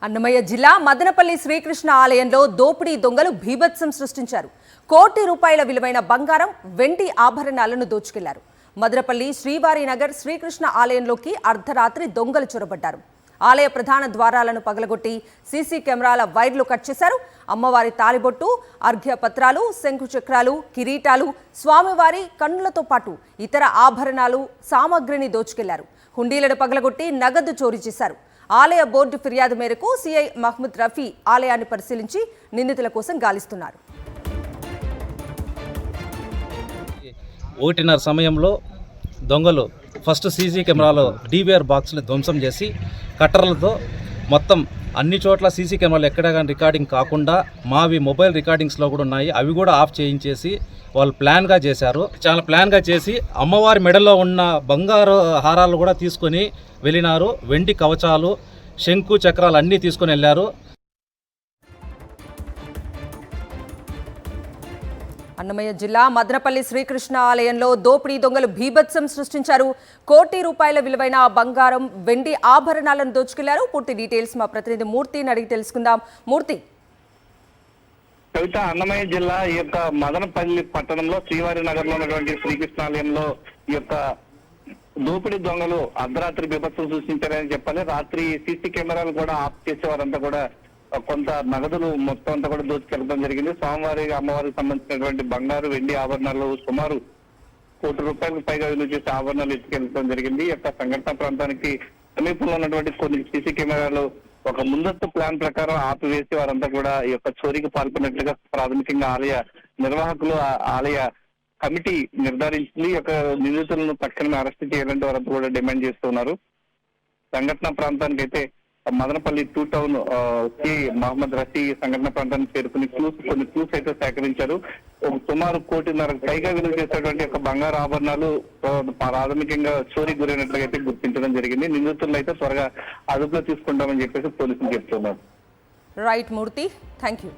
అన్నమయ్య జిల్లా మదనపల్లి శ్రీకృష్ణ ఆలయంలో దోపిడీ దొంగలు భీభత్సం సృష్టించారు. కోటి రూపాయల విలువైన బంగారం, వెండి ఆభరణాలను దోచుకెళ్లారు. మదనపల్లి శ్రీవారి నగర్ శ్రీకృష్ణ ఆలయంలోకి అర్ధరాత్రి దొంగలు చొరబడ్డారు. ఆలయ ప్రధాన ద్వారాలను పగలగొట్టి సీసీ కెమెరాల వైర్లు కట్ చేశారు. అమ్మవారి తాలిబొట్టు, అర్ఘ్య పత్రాలు, శంకు చక్రాలు, కిరీటాలు, స్వామివారి కన్నులతో పాటు ఇతర ఆభరణాలు, సామగ్రిని దోచుకెళ్లారు. హుండీలను పగలగొట్టి నగదు చోరీ చేశారు. ఆలయ బోర్డు ఫిర్యాదు మేరకు సిఐ మహ్మద్ రఫీ ఆలయాన్ని పరిశీలించి నిందితుల కోసం గాలిస్తున్నారు. 1:30 సమయంలో దొంగలు ఫస్ట్ సీసీ కెమెరాలో డీవీఆర్ బాక్స్ని ధ్వంసం చేసి కట్టర్లతో మొత్తం అన్ని చోట్ల సీసీ కెమెరాలు ఎక్కడ కానీ రికార్డింగ్ కాకుండా మావి మొబైల్ రికార్డింగ్స్లో కూడా ఉన్నాయి, అవి కూడా ఆఫ్ చేయించేసి వాళ్ళు ప్లాన్గా చేశారు. చాలా ప్లాన్గా చేసి అమ్మవారి మెడలో ఉన్న బంగారు హారాలు కూడా తీసుకొని వెళ్ళినారు. వెండి కవచాలు, శంకు చక్రాలు అన్నీ తీసుకొని వెళ్ళారు. అన్నమయ్య జిల్లా మదనపల్లి శ్రీకృష్ణ ఆలయంలో దోపిడీ దొంగలు భీభత్సం సృష్టించారు. కోటి రూపాయల విలువైన బంగారం, వెండి ఆభరణాలను దోచుకెళ్లారు. పూర్తి డీటెయిల్స్ మా ప్రతినిధి మూర్తిని అడిగి తెలుసుకుందాం. మూర్తి, కవిత, అన్నమయ్య జిల్లా ఈ యొక్క మదనపల్లి పట్టణంలో శ్రీవారి నగర్ లో ఉన్నటువంటి శ్రీకృష్ణ ఆలయంలో ఈ యొక్క దోపిడీ దొంగలు అర్ధరాత్రి బీభత్సం సృష్టించారని చెప్పాలి. రాత్రి సీసీ కెమెరాలు కూడా ఆఫ్ చేసేవారంతా కూడా కొంత నగదులు మొత్తం అంతా కూడా దోచుకెళ్ళడం జరిగింది. స్వామివారి అమ్మవారికి సంబంధించినటువంటి బంగారు, వెండి ఆభరణాలు సుమారు కోటి రూపాయలకు పైగా విలువ చేసే ఆభరణాలు ఎత్తుకెళ్ళడం జరిగింది. ఈ యొక్క సంఘటన ప్రాంతానికి సమీపంలో ఉన్నటువంటి కొన్ని సీసీ కెమెరాలు ఒక ముందస్తు ప్లాన్ ప్రకారం ఆపివేసి వారంతా కూడా ఈ యొక్క చోరీకి పాల్పడినట్లుగా ప్రాథమికంగా ఆలయ నిర్వాహకులు, ఆలయ కమిటీ నిర్ధారించింది. ఈ యొక్క నిందితులను తక్షణమే అరెస్ట్ చేయాలంటే వారంతా కూడా డిమాండ్ చేస్తున్నారు. సంఘటన ప్రాంతానికి అయితే మదనపల్లి 2 టౌన్ సి మహమ్మద్ రఫీ సంఘటన ప్రాంతానికి చేరుకుని కొన్ని క్లూస్ అయితే సేకరించారు. సుమారు 1.5 కోటి పైగా విలువ చేసేటువంటి ఒక బంగారు ఆభరణాలు ప్రాథమికంగా చోరీ గురైనట్లుగా అయితే గుర్తించడం జరిగింది. నిందితులను అయితే త్వరగా అదుపులో తీసుకుంటామని చెప్పేసి పోలీసులు చెప్తున్నారు. Right Murthy, thank you.